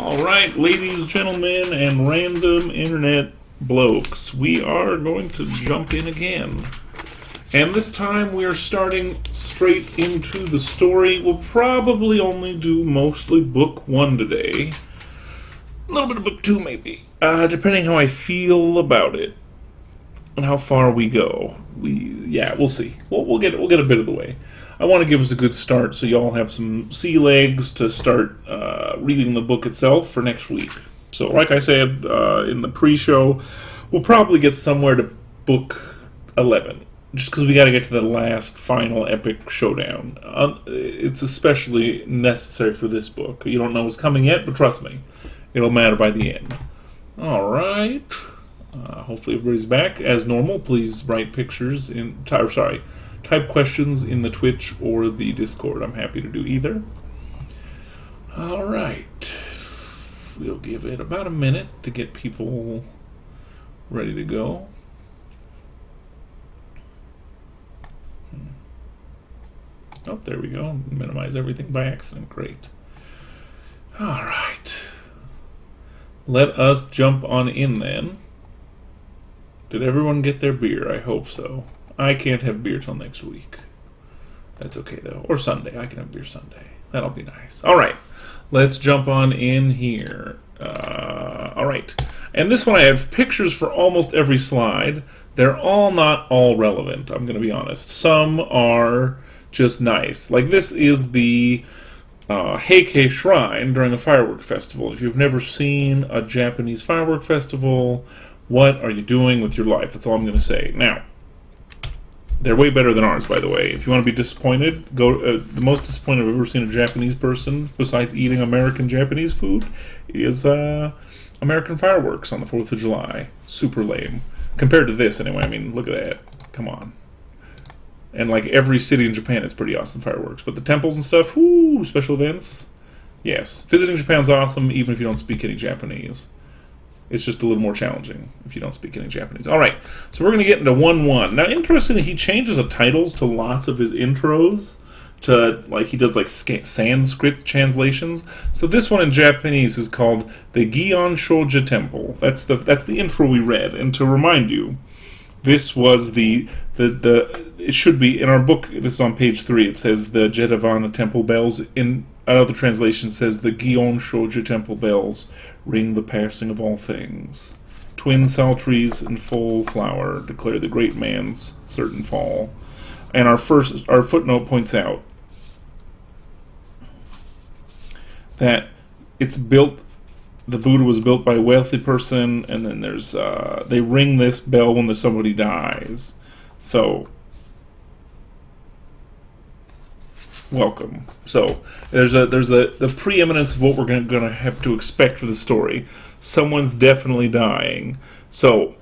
Alright, ladies, gentlemen, and random internet blokes, we are going to jump in again. And this time we are starting straight into the story. We'll probably only do mostly book 1 today. A little bit of book 2 maybe, depending how I feel about it and how far we go. We'll see. We'll get a bit of the way. I want to give us a good start so y'all have some sea legs to start reading the book itself for next week. So, like I said in the pre-show, we'll probably get somewhere to book 11, just because we got to get to the last final epic showdown. It's especially necessary for this book. You don't know what's coming yet, but trust me, it'll matter by the end. All right. Hopefully everybody's back. As normal, please write pictures type questions in the Twitch or the Discord. I'm happy to do either. All right. We'll give it about a minute to get people ready to go. Oh, there we go. Minimize everything by accident. Great. All right. Let us jump on in then. Did everyone get their beer? I hope so. I can't have beer till next week. That's okay, though. Or Sunday. I can have beer Sunday. That'll be nice. All right. Let's jump on in here. All right. And this one I have pictures for almost every slide. They're all not all relevant, I'm going to be honest. Some are just nice. Like this is the Heike Shrine during a firework festival. If you've never seen a Japanese firework festival, what are you doing with your life? That's all I'm going to say. Now, they're way better than ours, by the way. If you want to be disappointed, go. The most disappointed I've ever seen a Japanese person, besides eating American Japanese food, is American fireworks on the 4th of July. Super lame. Compared to this, anyway. I mean, look at that. Come on. And like every city in Japan is pretty awesome fireworks. But the temples and stuff, whoo, special events. Yes. Visiting Japan's awesome, even if you don't speak any Japanese. It's just a little more challenging if you don't speak any Japanese. All right, so we're going to get into 1-1. Now, interestingly, he changes the titles to lots of his intros. He does like Sanskrit translations. So this one in Japanese is called the Gion Shoja Temple. That's the intro we read. And to remind you, this was it should be in our book. This is on page 3. It says the Jetavana Temple bells. In another translation says the Gion Shoja Temple bells ring the passing of all things. Twin psalteries in full flower declare the great man's certain fall. And our footnote points out that it's built. The Buddha was built by a wealthy person, and then there's they ring this bell when somebody dies. So, welcome. So there's the preeminence of what we're going to have to expect for the story. Someone's definitely dying. So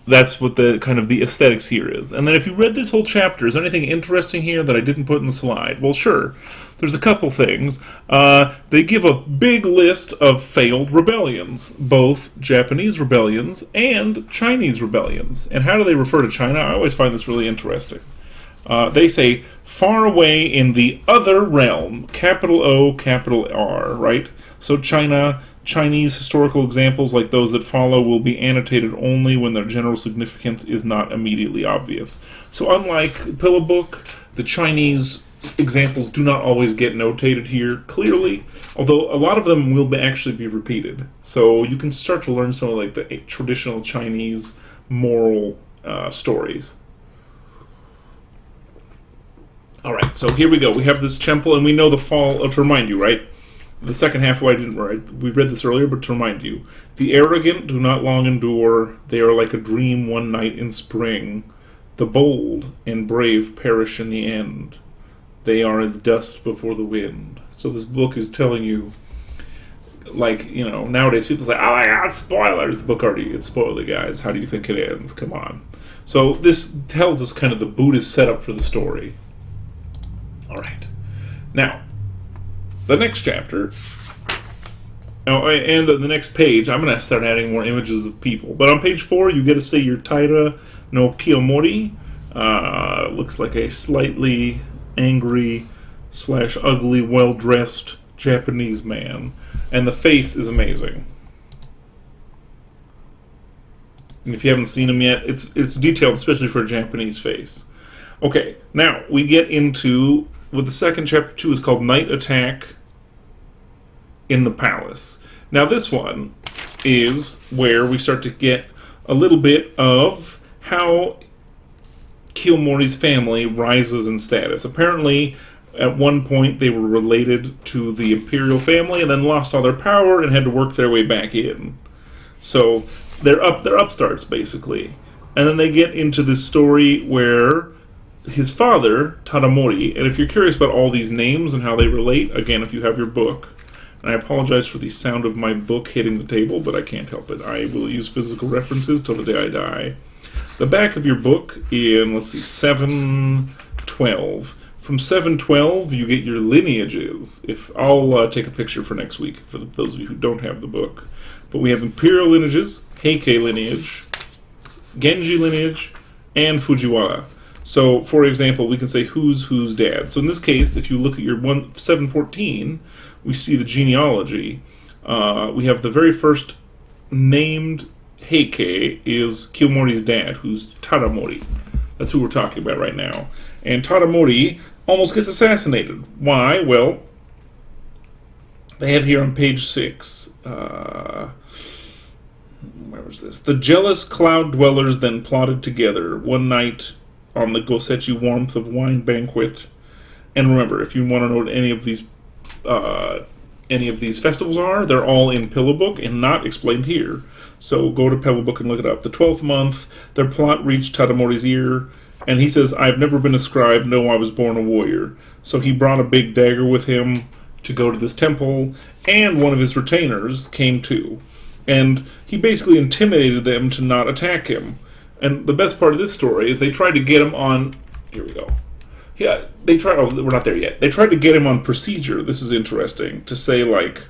that's what the kind of the aesthetics here is. And then if you read this whole chapter, is there anything interesting here that I didn't put in the slide? Well, sure. There's a couple things. They give a big list of failed rebellions, both Japanese rebellions and Chinese rebellions. And how do they refer to China? I always find this really interesting. They say, far away in the other realm, capital O, capital R, right? So Chinese historical examples like those that follow will be annotated only when their general significance is not immediately obvious. So unlike Pillow Book, the Chinese examples do not always get notated here clearly, although a lot of them will actually be repeated. So you can start to learn some of like the traditional Chinese moral stories. All right, so here we go. We have this temple, and we know the fall. To remind you, right? The second half, why I didn't write. We read this earlier, but to remind you, the arrogant do not long endure. They are like a dream one night in spring. The bold and brave perish in the end. They are as dust before the wind. So this book is telling you, like, you know, nowadays people say, oh my god, spoilers. The book already, it's spoiler, guys. How do you think it ends? Come on. So this tells us kind of the Buddhist setup for the story. All right. Now, the next chapter, and the next page, I'm going to start adding more images of people. But on page 4, you get to see your Taira no Kiyomori. Looks like a slightly angry / ugly, well-dressed Japanese man. And the face is amazing. And if you haven't seen him yet, it's detailed, especially for a Japanese face. Okay, now we get into what the second chapter 2 is called Night Attack in the Palace. Now this one is where we start to get a little bit of how Kiyomori's family rises in status. Apparently, at one point they were related to the imperial family and then lost all their power and had to work their way back in. So they're upstarts basically. And then they get into this story where his father, Tadamori, and if you're curious about all these names and how they relate, again, if you have your book, and I apologize for the sound of my book hitting the table, but I can't help it. I will use physical references till the day I die. The back of your book in, let's see, 712. From 712, you get your lineages. If I'll take a picture for next week for those of you who don't have the book. But we have Imperial lineages, Heike lineage, Genji lineage, and Fujiwara. So, for example, we can say who's dad. So in this case, if you look at your 714, we see the genealogy. We have the very first named Heike is Kiyomori's dad, who's Tadamori. That's who we're talking about right now. And Tadamori almost gets assassinated. Why? Well, they have here on page 6. Where was this? The jealous cloud dwellers then plotted together one night on the Gosechi warmth of wine banquet. And remember, if you want to know what any of these festivals are, they're all in Pillow Book and not explained here. So go to Pillow Book and look it up. The 12th month, their plot reached Tadamori's ear, and he says, "I've never been a scribe, no, I was born a warrior." So he brought a big dagger with him to go to this temple, and one of his retainers came too. And he basically intimidated them to not attack him. And the best part of this story is they tried to get him on... Here we go. Yeah, they tried... Oh, we're not there yet. They tried to get him on procedure. This is interesting. To say, like...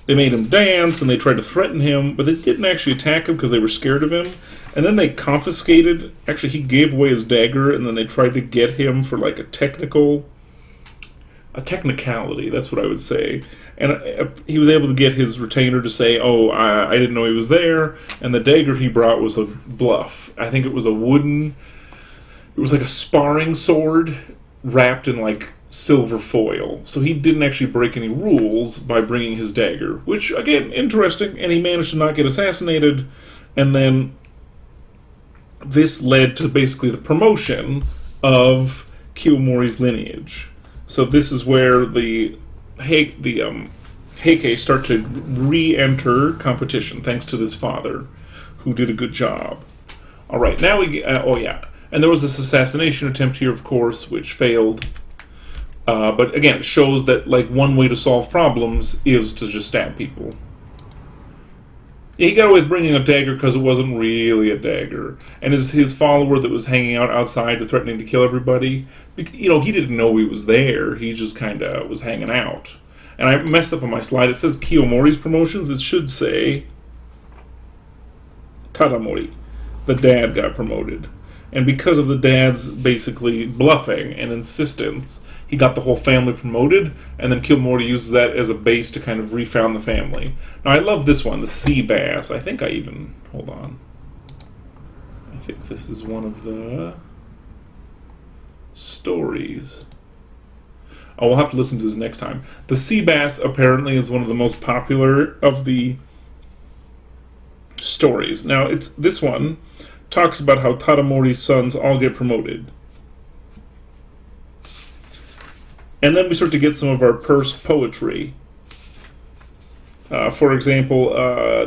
They made him dance, and they tried to threaten him, but they didn't actually attack him because they were scared of him. And then they confiscated... Actually, he gave away his dagger, and then they tried to get him for, like, a technicality, that's what I would say. And he was able to get his retainer to say, "Oh, I didn't know he was there," and the dagger he brought was a bluff. I think it was a wooden... It was like a sparring sword wrapped in, like, silver foil. So he didn't actually break any rules by bringing his dagger, which, again, interesting, and he managed to not get assassinated, and then this led to basically the promotion of Kiyomori's lineage. So this is where the Heike start to re-enter competition, thanks to this father, who did a good job. All right, now we get... oh, yeah. And there was this assassination attempt here, of course, which failed. But again, it shows that, like, one way to solve problems is to just stab people. Yeah, he got away with bringing a dagger because it wasn't really a dagger. And his follower that was hanging out outside and threatening to kill everybody, you know, he didn't know he was there. He just kind of was hanging out. And I messed up on my slide. It says Kiyomori's promotions. It should say Tadamori. The dad got promoted. And because of the dad's basically bluffing and insistence, he got the whole family promoted, and then Kiyomori uses that as a base to kind of refound the family. Now, I love this one, the sea bass. I think I even... Hold on. I think this is one of the stories. Oh, we'll have to listen to this next time. The sea bass apparently is one of the most popular of the stories. Now, this one talks about how Tadamori's sons all get promoted. And then we start to get some of our purse poetry. For example,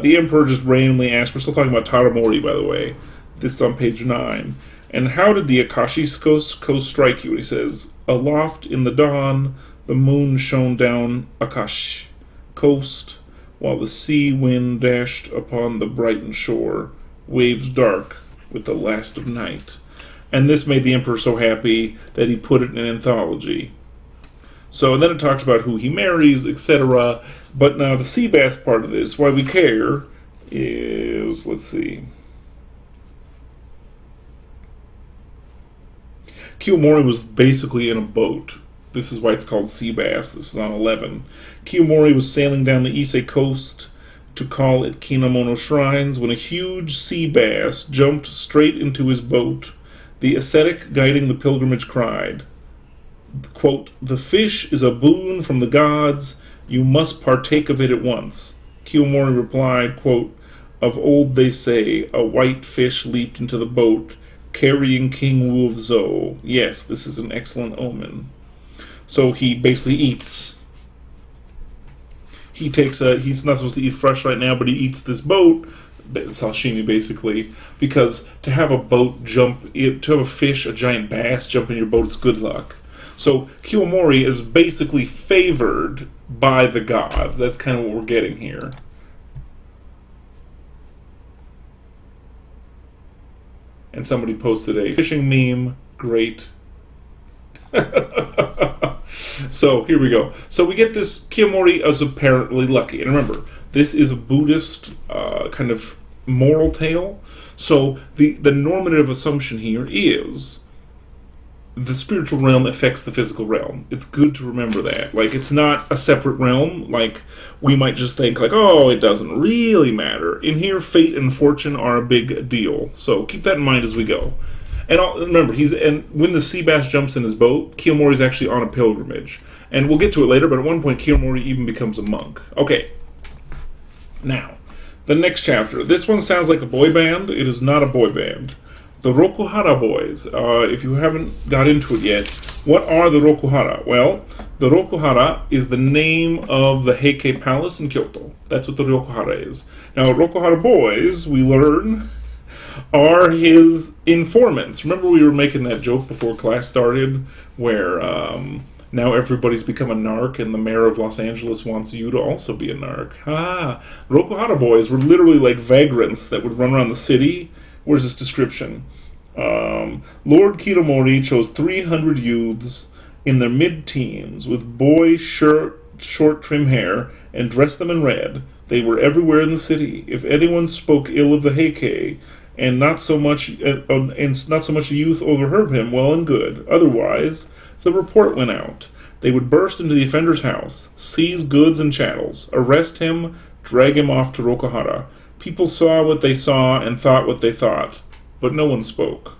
the Emperor just randomly asked, we're still talking about Tadamori, by the way. This is on page 9. And how did the Akashi coast strike you? He says, aloft in the dawn, the moon shone down Akashi coast, while the sea wind dashed upon the brightened shore, waves dark with the last of night. And this made the Emperor so happy that he put it in an anthology. So, and then it talks about who he marries, etc. But now the sea bass part of this, why we care, is, let's see. Kiyomori was basically in a boat This is why it's called sea bass. This is on 11. Kiyomori was sailing down the Ise coast to call at Kinamono shrines when a huge sea bass jumped straight into his boat. The ascetic guiding the pilgrimage cried, quote, "The fish is a boon from the gods. You must partake of it at once." Kiyomori replied, quote, "Of old they say, a white fish leaped into the boat, carrying King Wu of Zou. Yes, this is an excellent omen." So he basically eats. He's not supposed to eat fresh right now, but he eats this boat, sashimi basically, because to have a fish, a giant bass jump in your boat, it's good luck. So Kiyomori is basically favored by the gods. That's kind of what we're getting here. And somebody posted a fishing meme. Great. So here we go. So we get this Kiyomori as apparently lucky. And remember, this is a Buddhist kind of moral tale. So the normative assumption here is the spiritual realm affects the physical realm. It's good to remember that. Like, it's not a separate realm. Like, we might just think, like, oh, it doesn't really matter. In here, fate and fortune are a big deal. So keep that in mind as we go. And remember, when the sea bass jumps in his boat, Kiyomori is actually on a pilgrimage. And we'll get to it later, but at one point, Kiyomori even becomes a monk. Okay. Now, the next chapter. This one sounds like a boy band. It is not a boy band. The Rokuhara boys. If you haven't got into it yet, what are the Rokuhara? Well, the Rokuhara is the name of the Heike Palace in Kyoto. That's what the Rokuhara is. Now, Rokuhara boys, we learn, are his informants. Remember we were making that joke before class started, where now everybody's become a narc and the mayor of Los Angeles wants you to also be a narc. Rokuhara boys were literally like vagrants that would run around the city. Where's this description? Lord Kiyomori chose 300 youths in their mid-teens with boyish short trim hair and dressed them in red. They were everywhere in the city. If anyone spoke ill of the Heike, and not so much a youth overheard him, well and good. Otherwise, the report went out. They would burst into the offender's house, seize goods and chattels, arrest him, drag him off to Rokuhara. People saw what they saw and thought what they thought, but no one spoke.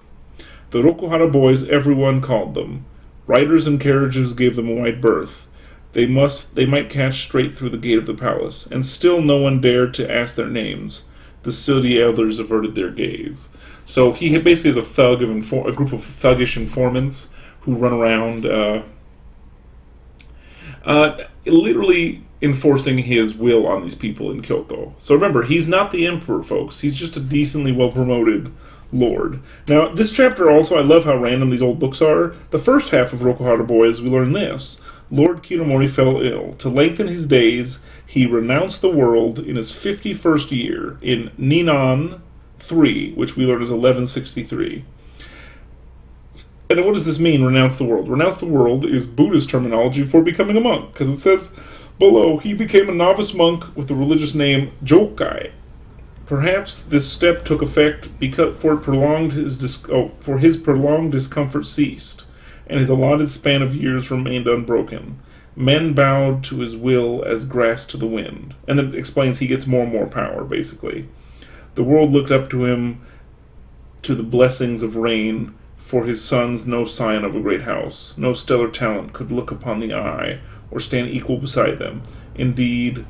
The Rokuhara boys, everyone called them. Riders and carriages gave them a wide berth. They might catch straight through the gate of the palace, and still no one dared to ask their names. The city elders averted their gaze. So he basically is a thug of a group of thuggish informants who run around, literally enforcing his will on these people in Kyoto. So remember, he's not the emperor, folks. He's just a decently well-promoted lord. Now, this chapter also, I love how random these old books are. The first half of Rokuhara Boys, we learn this. Lord Kiyomori fell ill. To lengthen his days, he renounced the world in his 51st year, in Ninan 3, which we learn is 1163. And what does this mean, renounce the world? Renounce the world is Buddhist terminology for becoming a monk, because it says below, he became a novice monk with the religious name Jokai. Perhaps this step took effect for his prolonged discomfort ceased, and his allotted span of years remained unbroken. Men bowed to his will as grass to the wind. And it explains he gets more and more power, basically. The world looked up to him, to the blessings of rain. For his sons, no sign of a great house. No stellar talent could look upon the eye, or stand equal beside them. Indeed,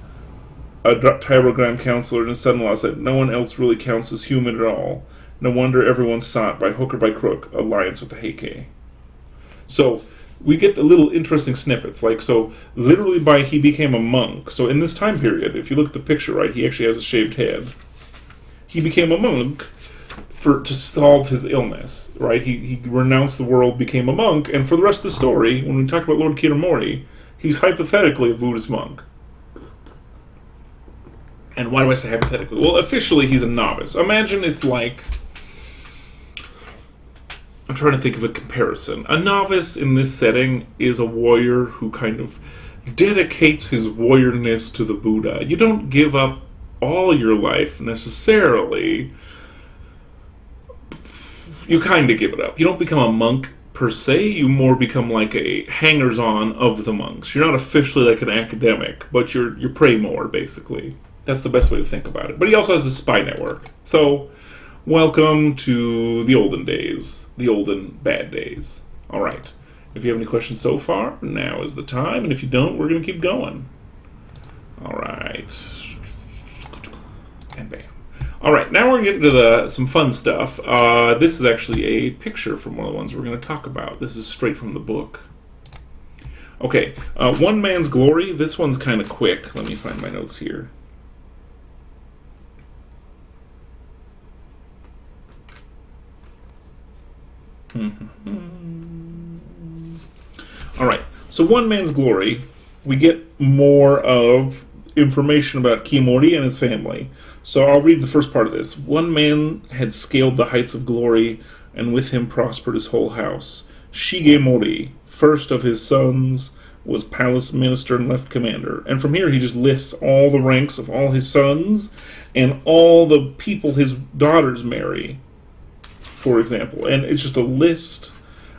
a Tyro Grand Counselor and his son-in-law said, no one else really counts as human at all. No wonder everyone sought, by hook or by crook, alliance with the Heike. So, we get the little interesting snippets, so literally by he became a monk. So in this time period, if you look at the picture, right, he actually has a shaved head. He became a monk to solve his illness, right? He renounced the world, became a monk, and for the rest of the story, when we talk about Lord Kiyomori, he's hypothetically a Buddhist monk. And why do I say hypothetically? Well, officially he's a novice. Imagine it's like, I'm trying to think of a comparison. A novice in this setting is a warrior who kind of dedicates his warriorness to the Buddha. You don't give up all your life necessarily. You kind of give it up. You don't become a monk per se. You more become like a hangers-on of the monks. You're not officially like an academic, but you pray more, basically. That's the best way to think about it. But he also has a spy network. So, welcome to the olden days. The olden bad days. All right. If you have any questions so far, now is the time. And if you don't, we're going to keep going. All right. And bam. All right, now we're going to get into some fun stuff. This is actually a picture from one of the ones we're going to talk about. This is straight from the book. Okay, One Man's Glory. This one's kind of quick. Let me find my notes here. All right, so One Man's Glory, we get more of information about Kiyomori and his family. So I'll read the first part of this. One man had scaled the heights of glory, and with him prospered his whole house. Shigemori, first of his sons, was palace minister and left commander. And from here he just lists all the ranks of all his sons and all the people his daughters marry, for example. And it's just a list.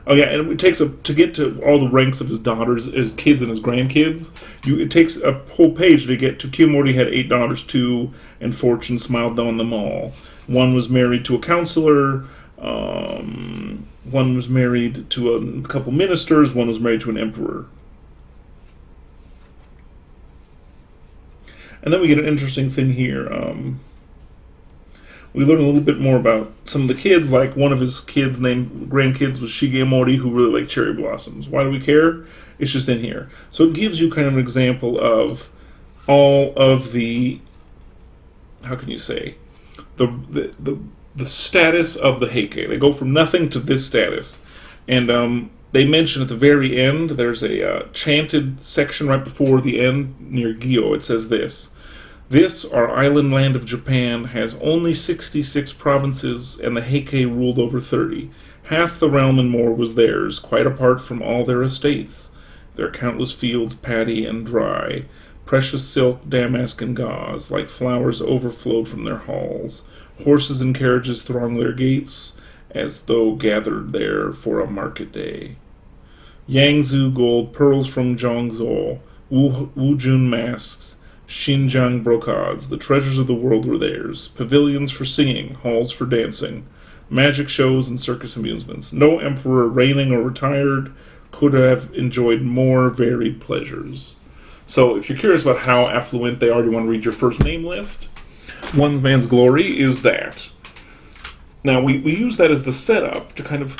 Oh yeah, and it takes to get to all the ranks of his daughters, his kids, and his grandkids. It takes a whole page to get to. Kiyomori had 8 daughters too, and fortune smiled on them all. One was married to a counselor. One was married to a couple ministers. One was married to an emperor. And then we get an interesting thing here. We learn a little bit more about some of the kids, like one of his grandkids was Shigemori, who really liked cherry blossoms. Why do we care? It's just in here. So it gives you kind of an example of all of the, how can you say, the status of the Heike. They go from nothing to this status. And they mention at the very end, there's a chanted section right before the end near Gyo. It says this. This, our island land of Japan, has only 66 provinces, and the Heike ruled over 30. Half the realm and more was theirs, quite apart from all their estates. Their countless fields, paddy and dry, precious silk, damask, and gauze, like flowers overflowed from their halls. Horses and carriages thronged their gates, as though gathered there for a market day. Yangtze gold, pearls from Zhongzhou, Wujun masks, Xinjiang brocades, the treasures of the world were theirs. Pavilions for singing, halls for dancing, magic shows and circus amusements. No emperor, reigning or retired, could have enjoyed more varied pleasures. So if you're curious about how affluent they are, you want to read your first name list. One Man's Glory is that. Now we use that as the setup to kind of,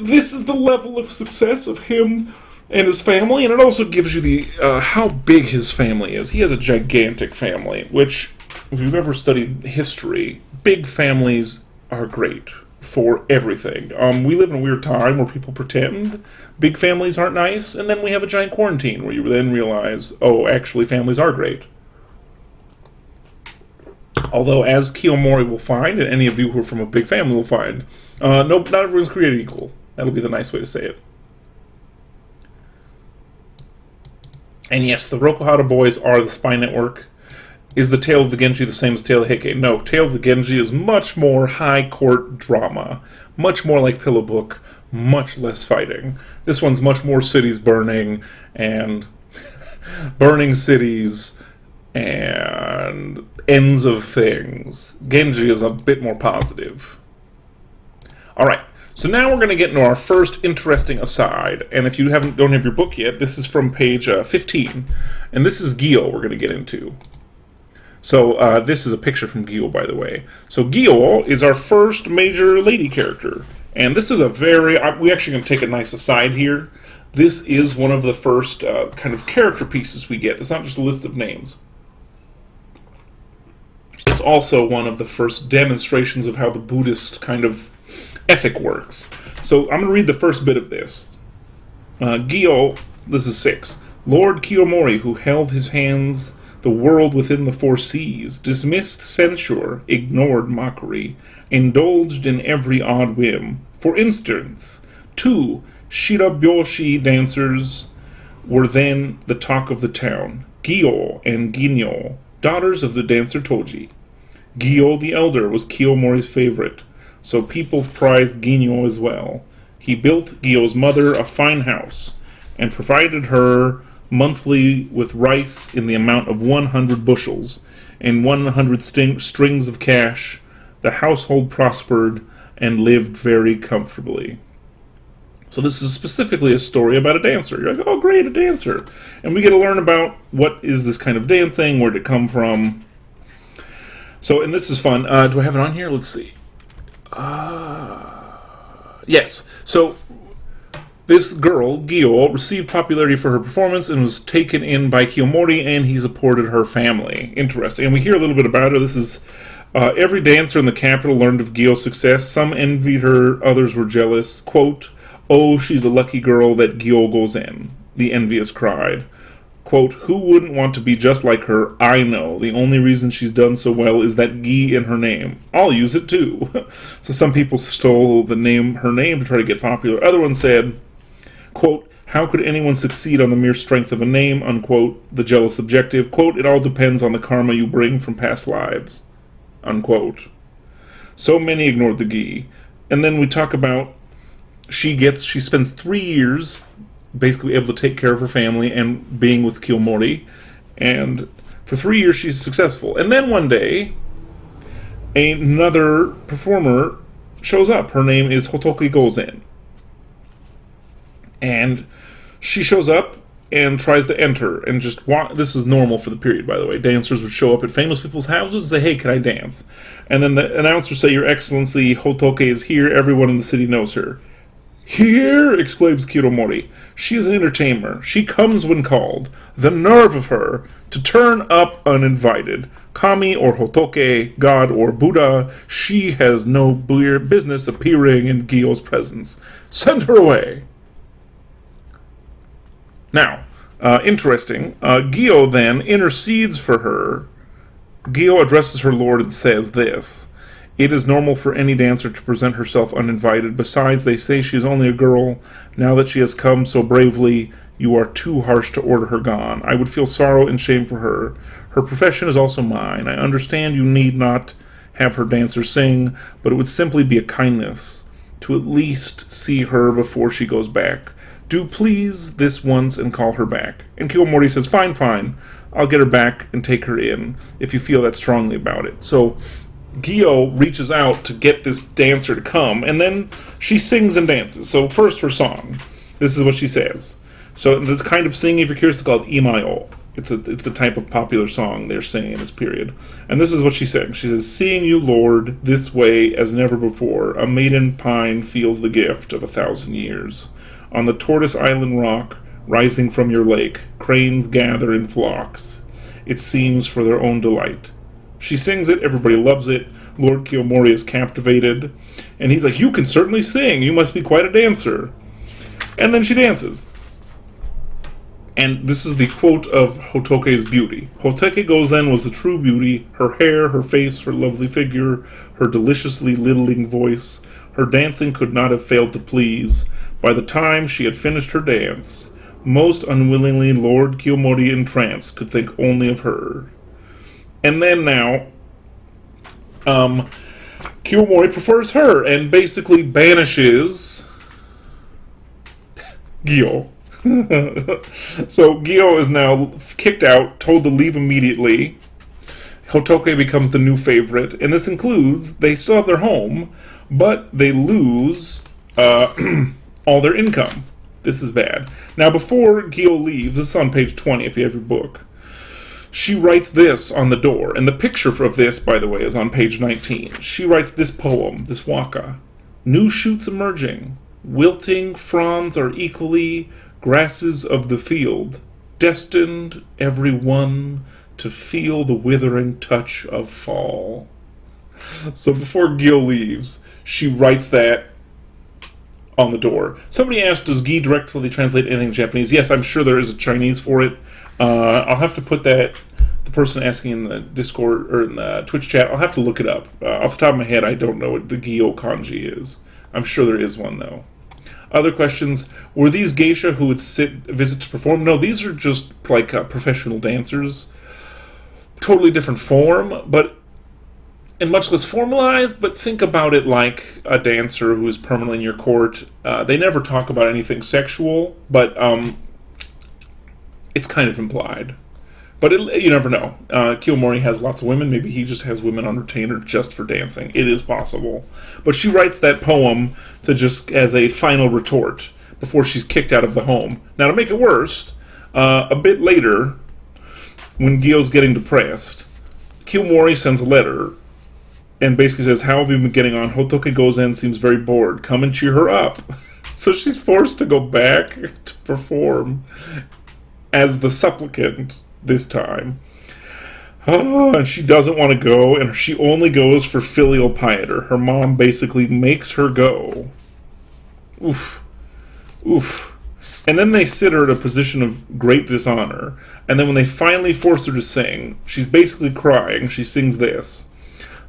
this is the level of success of him and his family, and it also gives you the how big his family is. He has a gigantic family, which, if you've ever studied history, big families are great for everything. We live in a weird time where people pretend big families aren't nice, and then we have a giant quarantine where you then realize, oh, actually families are great. Although, as Kiyomori will find, and any of you who are from a big family will find, not everyone's created equal. That'll be the nice way to say it. And yes, the Rokuhara boys are the spy network. Is the Tale of the Genji the same as Tale of Heike? No, Tale of the Genji is much more high court drama, much more like Pillow Book, much less fighting. This one's much more cities burning, and burning cities, and ends of things. Genji is a bit more positive. Alright. So now we're going to get into our first interesting aside, and if you don't have your book yet, this is from page 15, and this is Gyo we're going to get into. So this is a picture from Gyo, by the way. So Gyo is our first major lady character, and this is a we're actually going to take a nice aside here. This is one of the first kind of character pieces we get. It's not just a list of names. It's also one of the first demonstrations of how the Buddhist kind of ethic works. So I'm going to read the first bit of this. Gyo, this is 6. Lord Kiyomori, who held his hands the world within the 4 seas, dismissed censure, ignored mockery, indulged in every odd whim. For instance, 2 shirabyoshi dancers were then the talk of the town, Gyo and Ginyo, daughters of the dancer Toji. Gyo the elder was Kiyomori's favorite, so people prized Ginyo as well. He built Gyo's mother a fine house and provided her monthly with rice in the amount of 100 bushels and 100 strings of cash. The household prospered and lived very comfortably. So this is specifically a story about a dancer. You're like, oh, great, a dancer. And we get to learn about what is this kind of dancing, where did it come from. So, and this is fun. Do I have it on here? Let's see. Yes. So, this girl, Gyo, received popularity for her performance and was taken in by Kiyomori, and he supported her family. Interesting. And we hear a little bit about her. This is... every dancer in the capital learned of Gyo's success. Some envied her, others were jealous. Quote, "Oh, she's a lucky girl that Gyo goes in," the envious cried. Quote, "Who wouldn't want to be just like her? I know. The only reason she's done so well is that Gi in her name. I'll use it too." So some people stole her name to try to get popular. Other ones said, quote, "How could anyone succeed on the mere strength of a name?" Unquote. The jealous objective. Quote, "It all depends on the karma you bring from past lives." Unquote. So many ignored the Gi. And then we talk about she spends 3 years basically able to take care of her family and being with Kiyomori, and for 3 years she's successful. And then one day another performer shows up. Her name is Hotoke Gozen, and she shows up and tries to enter and just walk. This is normal for the period, by the way. Dancers would show up at famous people's houses and say, "Hey, can I dance?" And then the announcer say, "Your Excellency, Hotoke is here. Everyone in the city knows her." "Here!" exclaims Kiyomori. "She is an entertainer. She comes when called. The nerve of her to turn up uninvited. Kami or Hotoke, God or Buddha, she has no business appearing in Gyo's presence. Send her away." Now, interesting, Gyo then intercedes for her. Gyo addresses her lord and says this: "It is normal for any dancer to present herself uninvited. Besides, they say she is only a girl. Now that she has come so bravely, you are too harsh to order her gone. I would feel sorrow and shame for her. Her profession is also mine. I understand you need not have her dancer sing, but it would simply be a kindness to at least see her before she goes back. Do please this once and call her back." And Kiyomori says, Fine. I'll get her back and take her in, if you feel that strongly about it." So Gyo reaches out to get this dancer to come, and then she sings and dances. So first, her song. This is what she says. So this kind of singing, if you're curious, is called Imayo. It's the type of popular song they're singing in this period. And this is what she sings. She says, "Seeing you, Lord, this way as never before, a maiden pine feels the gift of 1,000 years. On the tortoise island rock, rising from your lake, cranes gather in flocks. It seems for their own delight." She sings it, everybody loves it. Lord Kiyomori is captivated, and he's like, "You can certainly sing, you must be quite a dancer." And then she dances. And this is the quote of Hotoke's beauty. "Hotoke Gozen was a true beauty. Her hair, her face, her lovely figure, her deliciously littling voice. Her dancing could not have failed to please. By the time she had finished her dance, most unwillingly Lord Kiyomori entranced could think only of her." And then now, Kiyomori prefers her and basically banishes Gyo. So Gyo is now kicked out, told to leave immediately. Hotoke becomes the new favorite, and this includes, they still have their home, but they lose all their income. This is bad. Now, before Gyo leaves, this is on page 20 if you have your book, she writes this on the door, and the picture of this, by the way, is on page 19. She writes this poem, this waka. "New shoots emerging, wilting fronds are equally grasses of the field, destined every one to feel the withering touch of fall." So before Gyo leaves, she writes that on the door. Somebody asked, does Gi directly translate anything in Japanese? Yes, I'm sure there is a Chinese for it. I'll have to put that, the person asking in the Discord or in the Twitch chat, I'll have to look it up. Off the top of my head, I don't know what the Gyo kanji is. I'm sure there is one, though. Other questions, were these geisha who would visit to perform? No, these are just like professional dancers. Totally different form, but and much less formalized, but think about it like a dancer who is permanently in your court. They never talk about anything sexual, but it's kind of implied. But you never know. Kiyomori has lots of women. Maybe he just has women on retainer just for dancing. It is possible. But she writes that poem to just as a final retort before she's kicked out of the home. Now, to make it worse, a bit later, when Gyo's getting depressed, Kiyomori sends a letter and basically says, "How have you been getting on? Hotoke Gozen seems very bored. Come and cheer her up." So she's forced to go back to perform as the supplicant this time. Oh, and she doesn't want to go, and she only goes for filial piety. Her mom basically makes her go. Oof. Oof. And then they sit her at a position of great dishonor. And then when they finally force her to sing, she's basically crying. She sings this.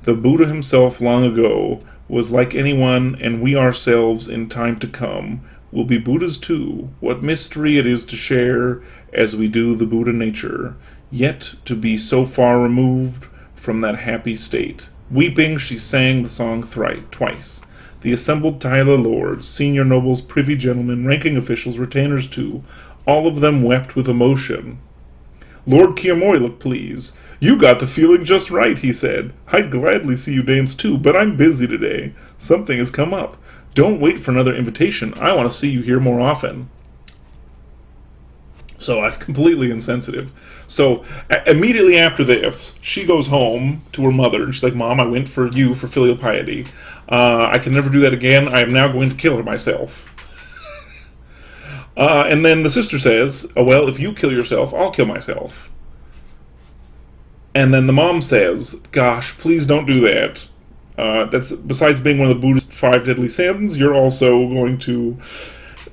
"The Buddha himself long ago was like anyone, and we ourselves in time to come will be Buddhas too. What mystery it is to share as we do the Buddha nature, yet to be so far removed from that happy state." Weeping, she sang the song twice. The assembled Taila lords, senior nobles, privy gentlemen, ranking officials, retainers too, all of them wept with emotion. Lord Kiyomori looked pleased. "You got the feeling just right," he said. "I'd gladly see you dance too, but I'm busy today. Something has come up. Don't wait for another invitation. I want to see you here more often." So that's completely insensitive. So immediately after this, she goes home to her mother, and she's like, "Mom, I went for you for filial piety. I can never do that again. I am now going to kill her myself." And then the sister says, "Oh, well, if you kill yourself, I'll kill myself." And then the mom says, "Gosh, please don't do that. That's, besides being one of the Buddhist 5 deadly sins, you're also going to,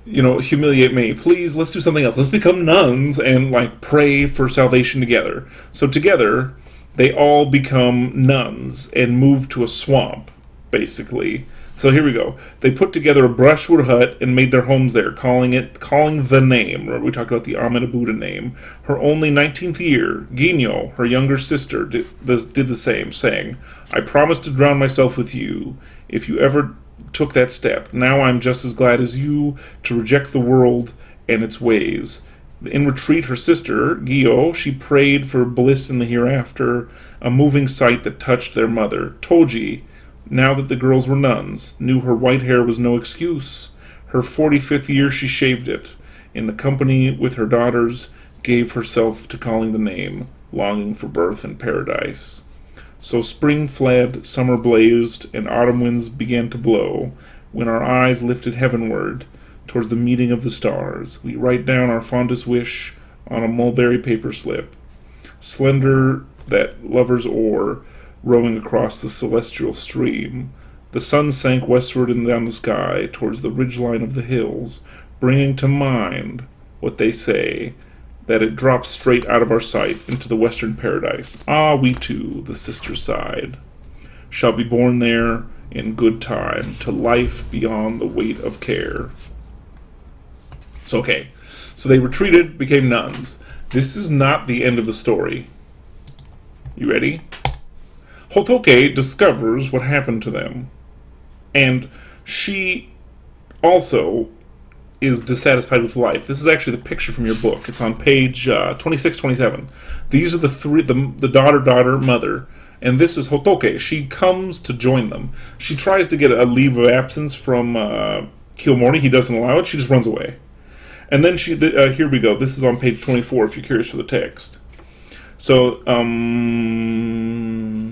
humiliate me. Please, let's do something else. Let's become nuns and, pray for salvation together." So together, they all become nuns and move to a swamp, basically. So here we go. They put together a brushwood hut and made their homes there, calling the name. Remember, we talked about the Amida Buddha name. Her only 19th year, Ginyo, her younger sister, did the same, saying, "I promised to drown myself with you if you ever took that step. Now I'm just as glad as you to reject the world and its ways." In retreat, her sister, Gyo, she prayed for bliss in the hereafter, a moving sight that touched their mother. Toji, now that the girls were nuns, knew her white hair was no excuse. Her 45th year she shaved it. In the company with her daughters, gave herself to calling the name, longing for birth in paradise. So spring fled, summer blazed, and autumn winds began to blow. When our eyes lifted heavenward, towards the meeting of the stars, we write down our fondest wish on a mulberry paper slip. Slender that lover's oar, rowing across the celestial stream. The sun sank westward and down the sky, towards the ridgeline of the hills, bringing to mind what they say, that it drops straight out of our sight into the western paradise. Ah, we too, the sister sighed, shall be born there in good time, to life beyond the weight of care. So they retreated, became nuns. This is not the end of the story. You ready? Hotoke discovers what happened to them, and she also is dissatisfied with life. This is actually the picture from your book. It's on page 26, 27. These are the daughter, mother, and this is Hotoke. She comes to join them. She tries to get a leave of absence from Kiyomori. He doesn't allow it. She just runs away. And then here we go. This is on page 24 if you're curious for the text. So,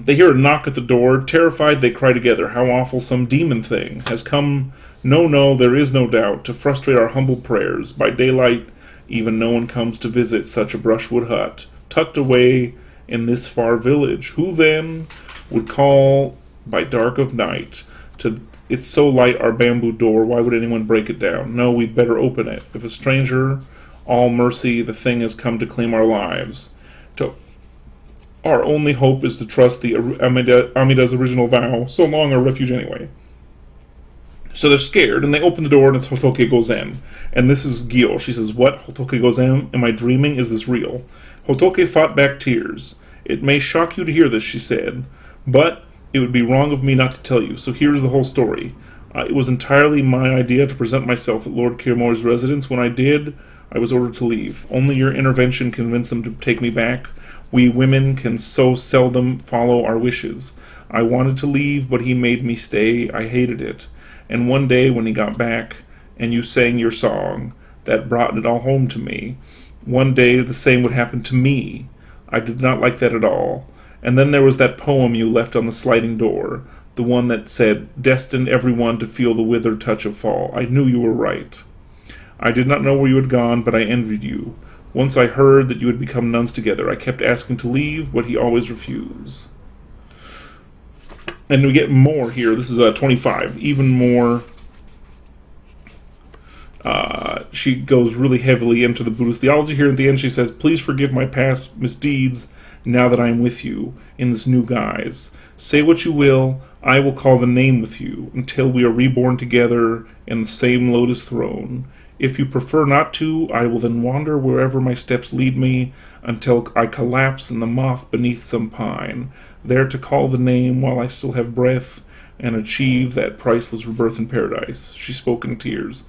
they hear a knock at the door. Terrified, they cry together, "How awful, some demon thing has come. No, there is no doubt, to frustrate our humble prayers. By daylight, even no one comes to visit such a brushwood hut, tucked away in this far village. Who then would call by dark of night? To it's so light our bamboo door, why would anyone break it down? No, we'd better open it. If a stranger, all mercy, the thing has come to claim our lives. Our only hope is to trust the Amida's original vow. So long, our refuge anyway." So they're scared, and they open the door, and it's Hotoke Gozen. And this is Gyo. She says, "What, Hotoke Gozen? Am I dreaming? Is this real?" Hotoke fought back tears. "It may shock you to hear this," she said, "but It would be wrong of me not to tell you, so here's the whole story. It was entirely my idea to present myself at Lord Kirmore's residence. When I did, I was ordered to leave. Only your intervention convinced them to take me back. We women can so seldom follow our wishes. I wanted to leave, but he made me stay. I hated it. And one day when he got back, and you sang your song, that brought it all home to me. One day the same would happen to me. I did not like that at all. And then there was that poem you left on the sliding door, the one that said, destined everyone to feel the withered touch of fall. I knew you were right. I did not know where you had gone, but I envied you. Once I heard that you had become nuns together, I kept asking to leave, but he always refused. And we get more here. This is 25. Even more. She goes really heavily into the Buddhist theology here. At the end, she says, please forgive my past misdeeds now that I am with you in this new guise. Say what you will, I will call the name with you until we are reborn together in the same lotus throne. If you prefer not to, I will then wander wherever my steps lead me until I collapse in the moth beneath some pine, there to call the name while I still have breath and achieve that priceless rebirth in paradise. She spoke in tears.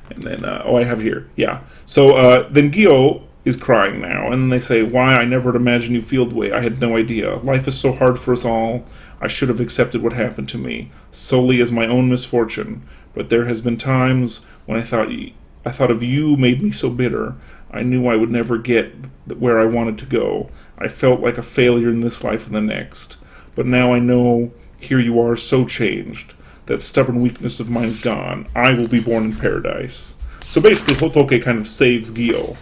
And then, I have here. Yeah. So then Gyo is crying now, and they say, why, I never had imagined you feel the way. I had no idea. Life is so hard for us all. I should have accepted what happened to me, solely as my own misfortune. But there has been times when I thought of you made me so bitter. I knew I would never get where I wanted to go. I felt like a failure in this life and the next. But now I know, here you are, so changed. That stubborn weakness of mine is gone. I will be born in paradise. So basically, Hotoke kind of saves Gyo.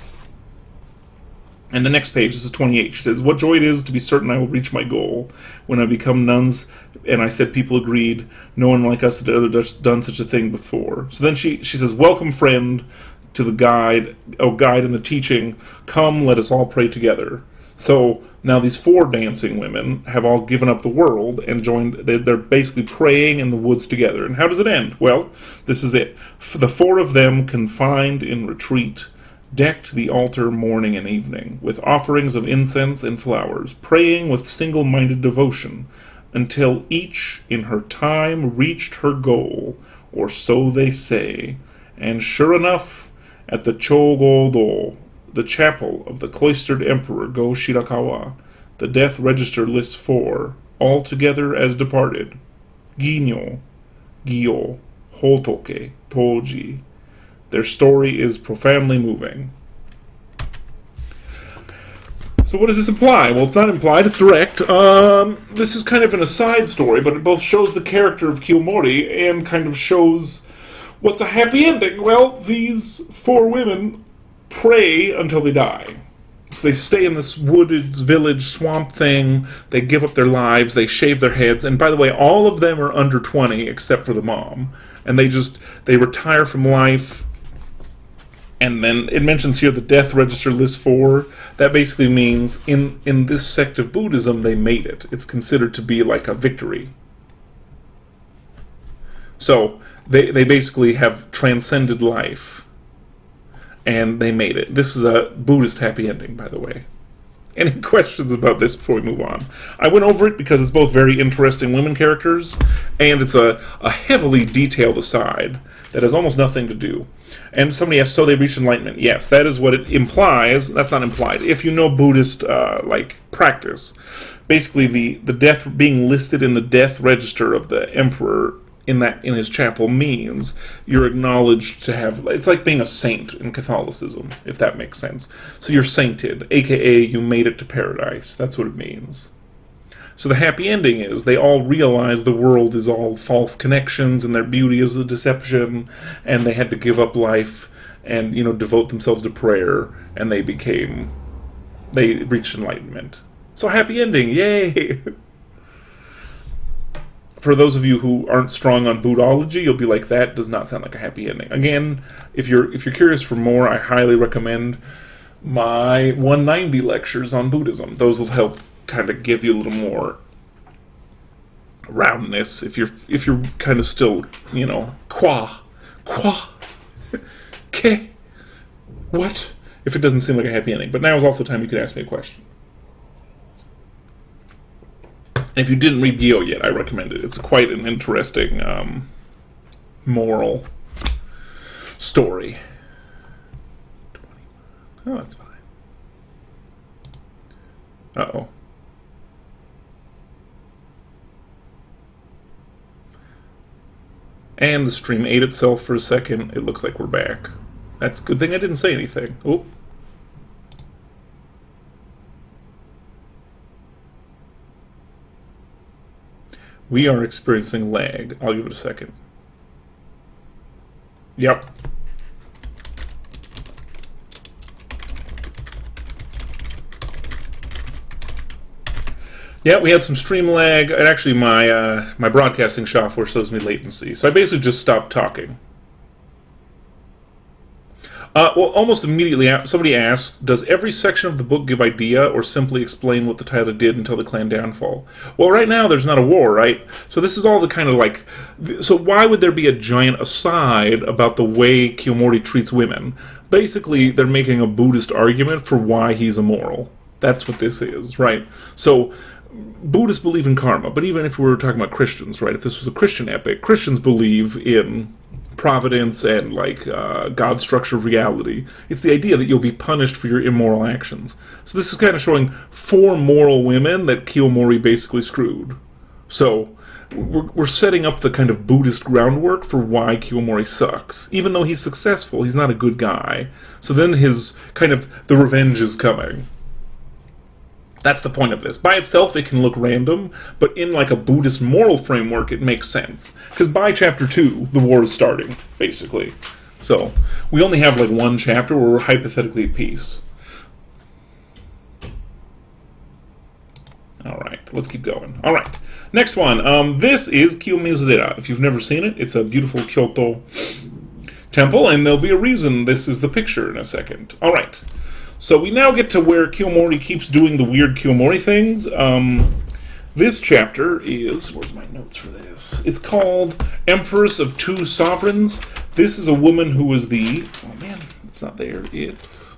And the next page, this is 28, she says, what joy it is to be certain I will reach my goal. When I become nuns, and I said people agreed, no one like us had ever done such a thing before. So then she says, welcome friend to the guide and the teaching, come let us all pray together. So now these 4 dancing women have all given up the world and joined, they're basically praying in the woods together. And how does it end? Well, this is it. The 4 of them, confined in retreat, decked the altar morning and evening with offerings of incense and flowers, praying with single-minded devotion until each in her time reached her goal, or so they say. And sure enough, at the Chogodo, the chapel of the cloistered emperor Go Shirakawa, the death register lists 4, all together as departed. Ginyo, Gyo, Hotoke, Toji. Their story is profoundly moving. So what does this imply? Well, it's not implied, it's direct. This is kind of an aside story, but it both shows the character of Kiyomori and kind of shows what's a happy ending. Well, these 4 women pray until they die. So they stay in this wooded village swamp thing, they give up their lives, they shave their heads, and by the way, all of them are under 20 except for the mom. And they retire from life. And then it mentions here the death register list 4. That basically means in this sect of Buddhism, they made it. It's considered to be like a victory. So they basically have transcended life. And they made it. This is a Buddhist happy ending, by the way. Any questions about this before we move on? I went over it because it's both very interesting women characters, and it's a heavily detailed aside that has almost nothing to do. And somebody asked, so they reached enlightenment. Yes, that is what it implies. That's not implied. If you know Buddhist practice, basically the death being listed in the death register of the emperor in his chapel means you're acknowledged to have, it's like being a saint in Catholicism, if that makes sense. So you're sainted, aka you made it to paradise. That's what it means. So the happy ending is they all realize the world is all false connections and their beauty is a deception, and they had to give up life and devote themselves to prayer, and they reached enlightenment. So happy ending, yay! For those of you who aren't strong on Buddhology, you'll be like, that does not sound like a happy ending. Again, if you're curious for more, I highly recommend my 190 lectures on Buddhism. Those will help kind of give you a little more roundness if you're kind of still, qua, ke, what? If it doesn't seem like a happy ending. But now is also the time you could ask me a question. If you didn't read Gyo yet, I recommend it. It's quite an interesting moral story. Oh, that's fine. Uh-oh. And the stream ate itself for a second. It looks like we're back. That's a good thing I didn't say anything. Oh. We are experiencing lag. I'll give it a second. Yep. Yeah, we had some stream lag. And actually, my broadcasting software shows me latency. So I basically just stopped talking. Well, almost immediately, somebody asked, does every section of the book give idea or simply explain what the title did until the clan downfall? Well, right now, there's not a war, right? So this is all the kind of like... So why would there be a giant aside about the way Kiyomori treats women? Basically, they're making a Buddhist argument for why he's immoral. That's what this is, right? So... Buddhists believe in karma, but even if we were talking about Christians, right? If this was a Christian epic, Christians believe in providence and like God's structure of reality. It's the idea that you'll be punished for your immoral actions. So this is kind of showing 4 moral women that Kiyomori basically screwed. So we're setting up the kind of Buddhist groundwork for why Kiyomori sucks. Even though he's successful, he's not a good guy. So then his kind of the revenge is coming. That's the point of this. By itself, it can look random, but in like a Buddhist moral framework, it makes sense. Because by chapter 2, the war is starting, basically. So, we only have like one chapter where we're hypothetically at peace. Alright, let's keep going. Alright, next one. This is Kiyomizu-dera. If you've never seen it, it's a beautiful Kyoto temple, and there'll be a reason this is the picture in a second. Alright. So we now get to where Kiyomori keeps doing the weird Kiyomori things. This chapter is... Where's my notes for this? It's called Empress of Two Sovereigns. This is a woman who was the... Oh man, it's not there. It's...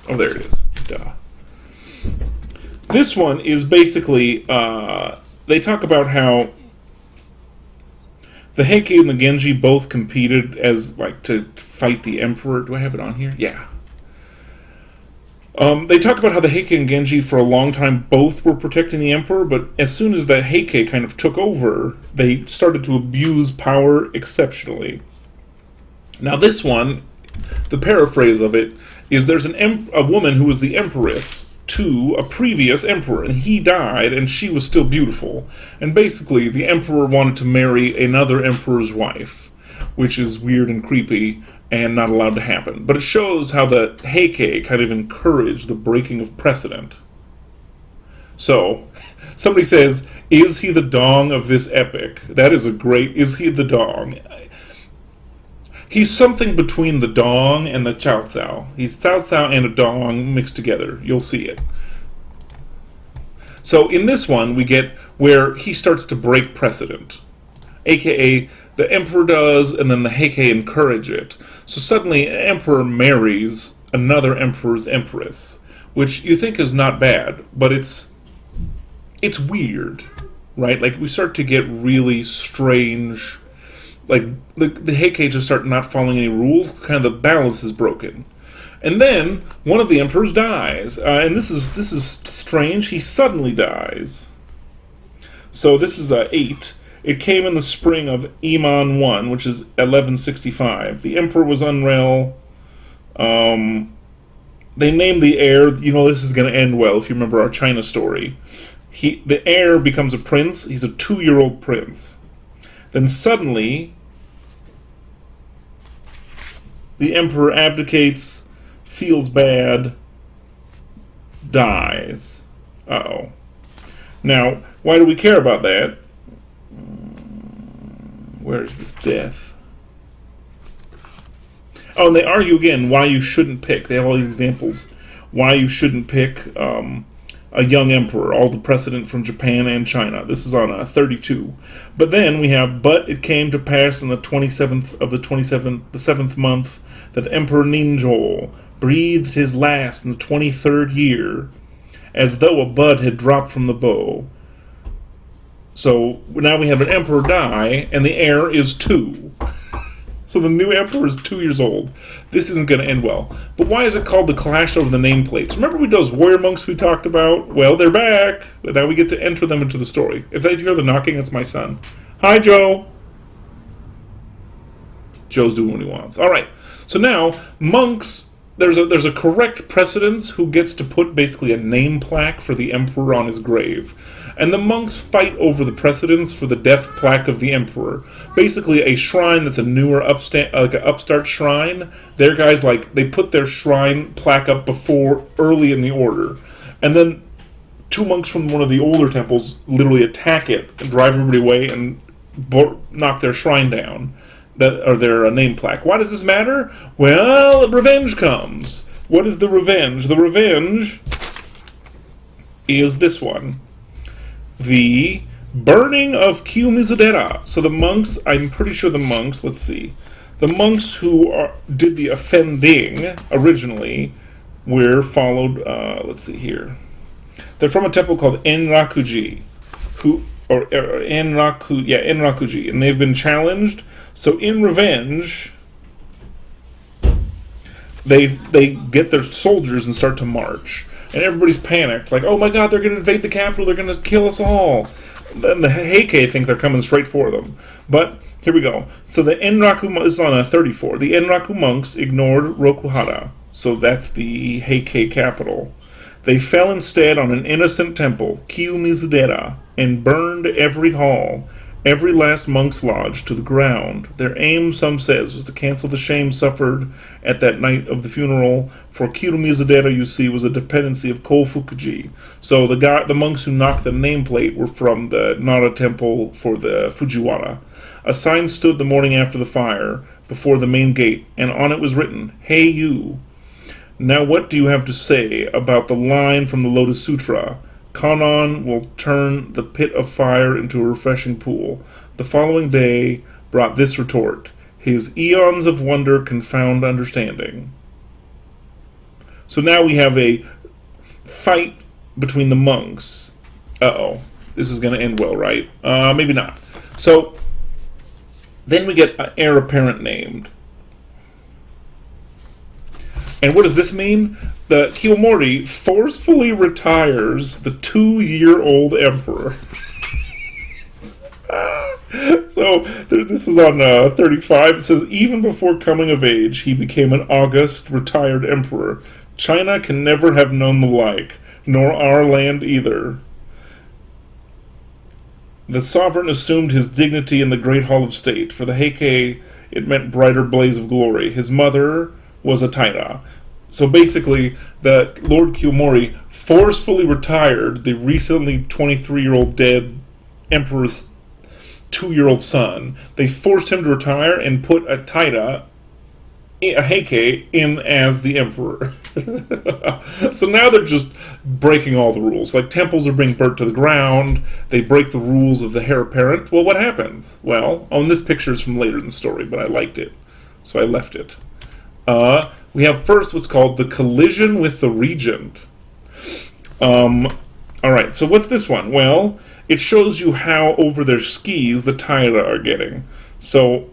Oh, there it is. Duh. This one is basically... they talk about how the Heike and the Genji both competed as, like, to fight the Emperor. Do I have it on here? Yeah. They talk about how the Heike and Genji, for a long time, both were protecting the Emperor, but as soon as the Heike kind of took over, they started to abuse power exceptionally. Now, this one, the paraphrase of it, is there's a woman who was the Empress to a previous emperor, and he died, and she was still beautiful. And basically, the emperor wanted to marry another emperor's wife, which is weird and creepy and not allowed to happen. But it shows how the Heike kind of encouraged the breaking of precedent. So, somebody says, is he the dong of this epic? That is a great... Is he the dong? He's something between the dong and the Cao Cao. He's Cao Cao and a dong mixed together. You'll see it. So in this one, we get where he starts to break precedent. AKA, the emperor does, and then the Heike encourage it. So suddenly, an emperor marries another emperor's empress, which you think is not bad, but it's weird, right? Like, we start to get really strange... Like, the Heike just start not following any rules, kind of the balance is broken. And then, one of the emperors dies. And this is strange, he suddenly dies. So this is 8. It came in the spring of Iman 1, which is 1165. The emperor was unwell. They named the heir, you know this is going to end well if you remember our China story. The heir becomes a prince, he's a 2-year-old prince. Then suddenly, the emperor abdicates, feels bad, dies. Uh-oh. Now, why do we care about that? Where is this death? Oh, and they argue again why you shouldn't pick. They have all these examples why you shouldn't pick a young emperor, all the precedent from Japan and China. This is on 32. But then we have, but it came to pass in the 27th of the 7th month, that Emperor Ninjo breathed his last in the 23rd year, as though a bud had dropped from the bow. So now we have an emperor die, and the heir is 2. So the new emperor is 2 years old. This isn't going to end well. But why is it called the clash over the nameplates? Remember those warrior monks we talked about? Well, they're back. Now we get to enter them into the story. If you hear the knocking, it's my son. Hi, Joe. Joe's doing what he wants. All right. So now, monks, there's a correct precedence who gets to put basically a name plaque for the emperor on his grave. And the monks fight over the precedence for the death plaque of the emperor. Basically, a shrine that's a newer like an upstart shrine. Their guys, they put their shrine plaque up early in the order. And then 2 monks from one of the older temples literally attack it and drive everybody away and knock their shrine down. Or their name plaque. Why does this matter? Well, revenge comes. What is the revenge? The revenge is this one. The burning of Kiyomizu-dera. So the monks, I'm pretty sure the monks, let's see. The monks who did the offending originally were followed, let's see here. They're from a temple called Enrakuji. Enrakuji. And they've been challenged. So in revenge, they get their soldiers and start to march. And everybody's panicked, like, oh my god, they're going to invade the capital, they're going to kill us all. Then the Heike think they're coming straight for them. But, here we go. So the Enraku, this is on a 34, the Enraku monks ignored Rokuhara. So that's the Heike capital. They fell instead on an innocent temple, Kiyomizu-dera, and burned every hall, every last monk's lodge to the ground. Their aim, some says, was to cancel the shame suffered at that night of the funeral, for Kiyomizu-dera, you see, was a dependency of Kofukuji. So the monks who knocked the nameplate were from the Nara temple for the Fujiwara. A sign stood the morning after the fire before the main gate, and on it was written, "Hey you. Now what do you have to say about the line from the Lotus Sutra? Kannon will turn the pit of fire into a refreshing pool." The following day brought this retort: "His eons of wonder confound understanding." So now we have a fight between the monks. Uh-oh. This is going to end well, right? Maybe not. So then we get an heir apparent named. And what does this mean? The Kiyomori forcefully retires the 2-year-old emperor. So this is on 35. It says, even before coming of age, he became an august, retired emperor. China can never have known the like, nor our land either. The sovereign assumed his dignity in the great hall of state. For the Heike, it meant brighter blaze of glory. His mother was a Taira. So basically, the Lord Kiyomori forcefully retired the recently 23-year-old dead emperor's 2-year-old son. They forced him to retire and put a Taira, a Heike, in as the emperor. So now they're just breaking all the rules. Like, temples are being burnt to the ground. They break the rules of the heir apparent. Well, what happens? Well, this picture is from later in the story, but I liked it, so I left it. We have first what's called the collision with the regent. Alright, so what's this one? Well, it shows you how over their skis the Taira are getting. So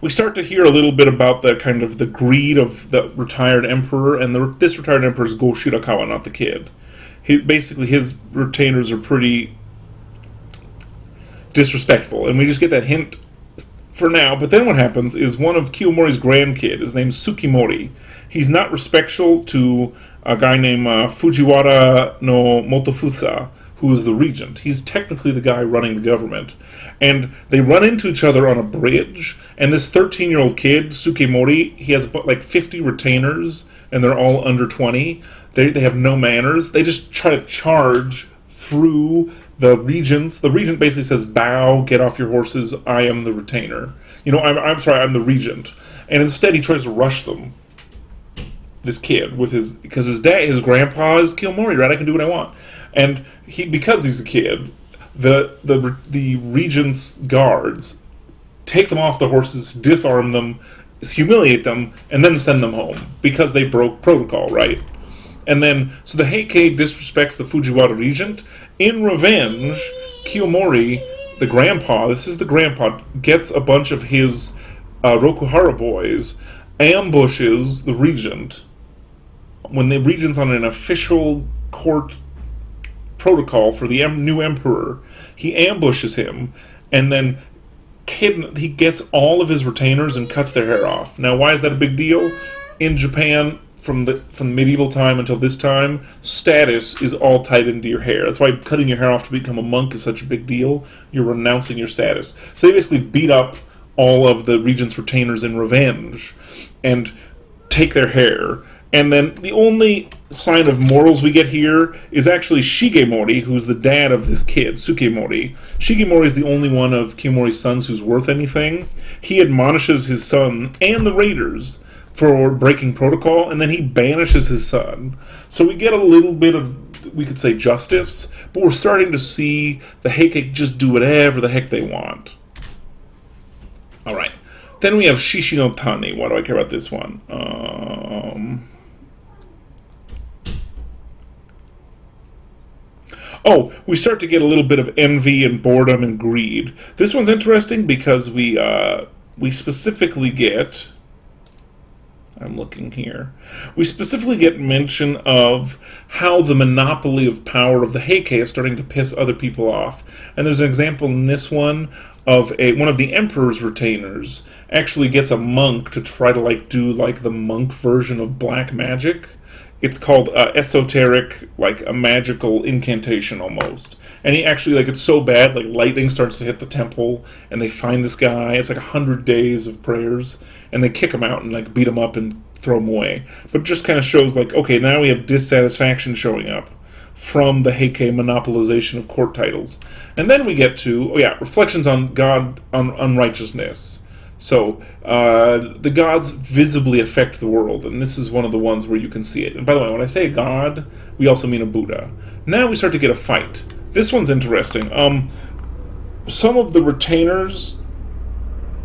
we start to hear a little bit about the kind of the greed of the retired emperor, and this retired emperor is Go Shirakawa, not the kid. Basically, his retainers are pretty disrespectful, and we just get that hint for now. But then what happens is one of Kiyomori's grandkids, his name's Tsukimori. He's not respectful to a guy named Fujiwara no Motofusa, who is the regent. He's technically the guy running the government. And they run into each other on a bridge, and this 13-year-old kid, Tsukimori, he has like 50 retainers, and they're all under 20. They have no manners. They just try to charge through the regents. The regent basically says, bow, get off your horses, I am the retainer. I'm sorry, I'm the regent. And instead he tries to rush them. This kid, because his grandpa is Kiyomori, right? I can do what I want. And because he's a kid, the regent's guards take them off the horses, disarm them, humiliate them, and then send them home because they broke protocol, right? And then, so the Heike disrespects the Fujiwara regent. In revenge, Kiyomori, the grandpa, this is the grandpa, gets a bunch of his Rokuhara boys, ambushes the regent. When the regent's on an official court protocol for the new emperor, he ambushes him, and then he gets all of his retainers and cuts their hair off. Now, why is that a big deal? In Japan, from the medieval time until this time, status is all tied into your hair. That's why cutting your hair off to become a monk is such a big deal. You're renouncing your status. So they basically beat up all of the regent's retainers in revenge and take their hair. And then the only sign of morals we get here is actually Shigemori, who's the dad of this kid, Sukemori. Shigemori is the only one of Kiyomori's sons who's worth anything. He admonishes his son and the raiders for breaking protocol, and then he banishes his son. So we get a little bit of, we could say, justice, but we're starting to see the Heike just do whatever the heck they want. Alright. Then we have Shishino Tani. Why do I care about this one? Oh, we start to get a little bit of envy and boredom and greed. This one's interesting because we specifically get... I'm looking here. We specifically get mention of how the monopoly of power of the Heike is starting to piss other people off. And there's an example in this one of one of the emperor's retainers actually gets a monk to try to do the monk version of black magic. It's called esoteric, like a magical incantation almost. And he actually, it's so bad, lightning starts to hit the temple, and they find this guy. It's 100 days of prayers, and they kick him out and beat him up and throw him away. But it just kind of shows okay, now we have dissatisfaction showing up from the Heike monopolization of court titles. And then we get to, reflections on God, on unrighteousness. So, the gods visibly affect the world, and this is one of the ones where you can see it. And by the way, when I say a god, we also mean a Buddha. Now we start to get a fight. This one's interesting. Some of the retainers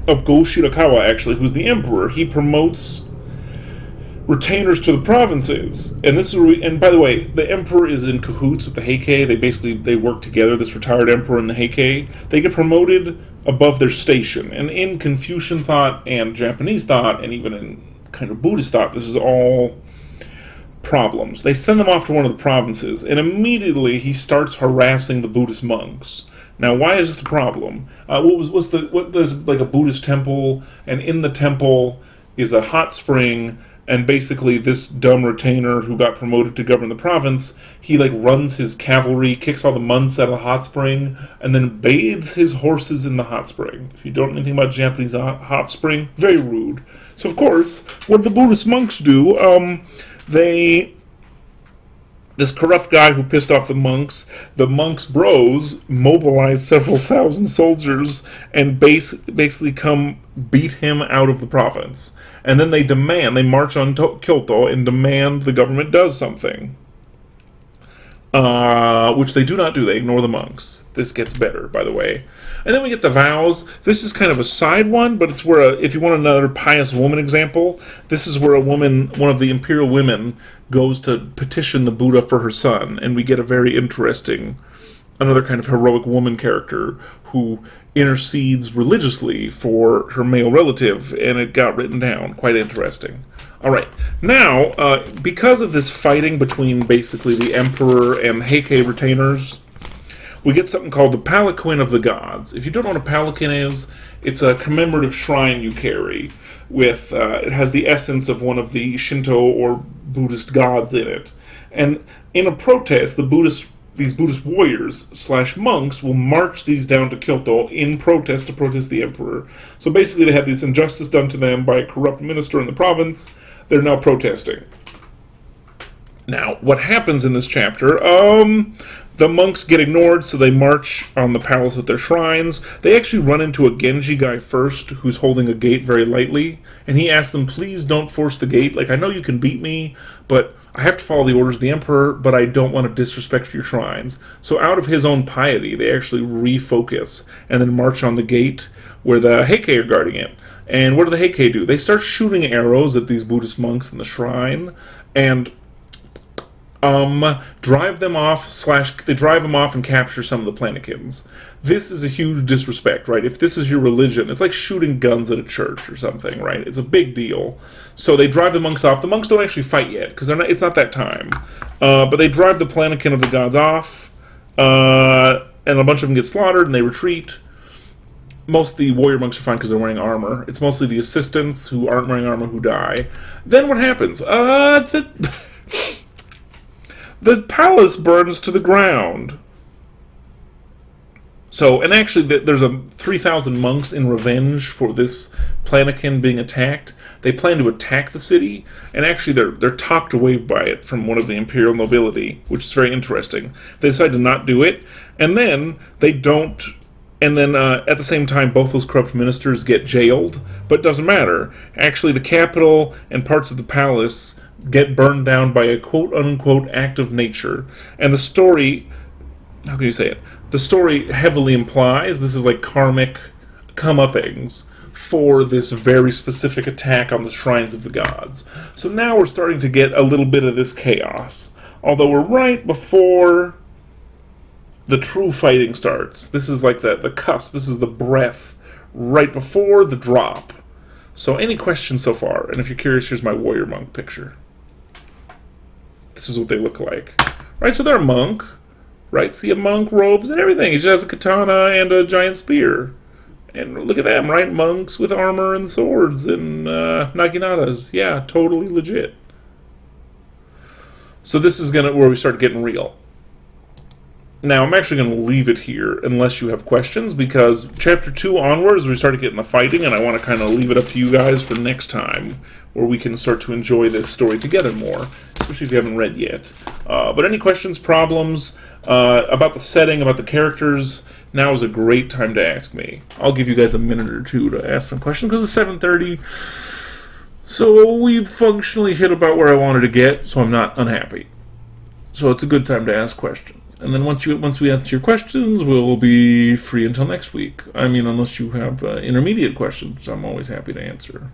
of Go Shirakawa, actually, who's the emperor, he promotes retainers to the provinces. And this is and by the way, the emperor is in cahoots with the Heike. They work together, this retired emperor and the Heike. They get promoted above their station. And in Confucian thought and Japanese thought, and even in kind of Buddhist thought, this is all problems. They send them off to one of the provinces, and immediately he starts harassing the Buddhist monks. Now, why is this a problem? There's a Buddhist temple, and in the temple is a hot spring, and basically this dumb retainer who got promoted to govern the province, he runs his cavalry, kicks all the monks out of the hot spring, and then bathes his horses in the hot spring. If you don't know anything about Japanese hot spring, very rude. So of course, what do the Buddhist monks do? This corrupt guy who pissed off the monks bros mobilize several thousand soldiers and basically come beat him out of the province. And then they march on Kyoto and demand the government does something. Which they do not do. They ignore the monks. This gets better, by the way. And then we get the vows. This is kind of a side one, but it's where, if you want another pious woman example, this is where one of the imperial women, goes to petition the Buddha for her son. And we get a very interesting, another kind of heroic woman character who intercedes religiously for her male relative, and it got written down. Quite interesting. Alright, now, because of this fighting between basically the emperor and Heike retainers, we get something called the Palanquin of the Gods. If you don't know what a palanquin is, it's a commemorative shrine you carry with, it has the essence of one of the Shinto or Buddhist gods in it. And in a protest, these Buddhist warriors / monks will march these down to Kyoto in protest to protest the emperor. So basically they had this injustice done to them by a corrupt minister in the province. They're now protesting. Now, what happens in this chapter? The monks get ignored, so they march on the palace with their shrines. They actually run into a Genji guy first, who's holding a gate very lightly, and he asks them, please don't force the gate. I know you can beat me, but I have to follow the orders of the emperor, but I don't want to disrespect your shrines. So out of his own piety, they actually refocus, and then march on the gate where the Heike are guarding it. And what do the Heike do? They start shooting arrows at these Buddhist monks in the shrine, and drive them off, they drive them off and capture some of the Planakins. This is a huge disrespect, right? If this is your religion, it's like shooting guns at a church or something, right? It's a big deal. So they drive the monks off. The monks don't actually fight yet, because it's not that time. But they drive the Planakin of the gods off, and a bunch of them get slaughtered, and they retreat. Most of the warrior monks are fine because they're wearing armor. It's mostly the assistants who aren't wearing armor who die. Then what happens? The palace burns to the ground. So, and actually, there's 3,000 monks in revenge for this Planakin being attacked. They plan to attack the city, and actually they're talked away by it from one of the imperial nobility, which is very interesting. They decide to not do it, and then they don't. And then at the same time, both those corrupt ministers get jailed, but it doesn't matter. Actually, the capital and parts of the palace get burned down by a quote-unquote act of nature. And the story, how can you say it? The story heavily implies this is like karmic comeuppings for this very specific attack on the shrines of the gods. So now we're starting to get a little bit of this chaos. Although we're right before the true fighting starts. This is like the cusp, this is the breath, right before the drop. So any questions so far? And if you're curious, here's my warrior monk picture. This is what they look like. Right, so they're a monk. Right, see a monk, robes, and everything. He just has a katana and a giant spear. And look at them, right? Monks with armor and swords and naginatas. Yeah, totally legit. So this is where we start getting real. Now, I'm actually going to leave it here unless you have questions, because Chapter 2 onwards, we start getting the fighting, and I want to kind of leave it up to you guys for next time, where we can start to enjoy this story together more, especially if you haven't read yet. But any questions, problems about the setting, about the characters, now is a great time to ask me. I'll give you guys a minute or two to ask some questions, because it's 7:30, so we've functionally hit about where I wanted to get, so I'm not unhappy. So it's a good time to ask questions. And then once we answer your questions, we'll be free until next week. I mean, unless you have intermediate questions, which I'm always happy to answer.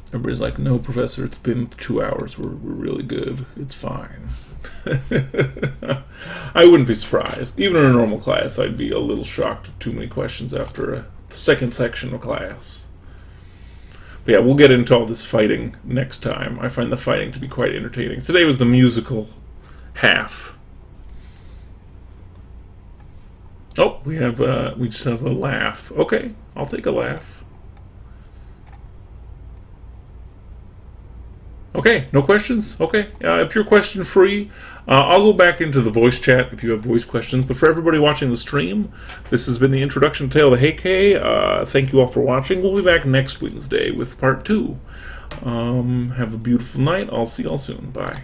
Everybody's like, no, Professor, it's been 2 hours. We're really good. It's fine. I wouldn't be surprised. Even in a normal class, I'd be a little shocked with too many questions after the second section of class. But yeah, we'll get into all this fighting next time. I find the fighting to be quite entertaining. Today was the musical half. Oh, we just have a laugh. Okay, I'll take a laugh. Okay, no questions? Okay, if you're question free, I'll go back into the voice chat if you have voice questions. But for everybody watching the stream, this has been the introduction to Tale of the Heike. Thank you all for watching. We'll be back next Wednesday with part 2. Have a beautiful night. I'll see y'all soon. Bye.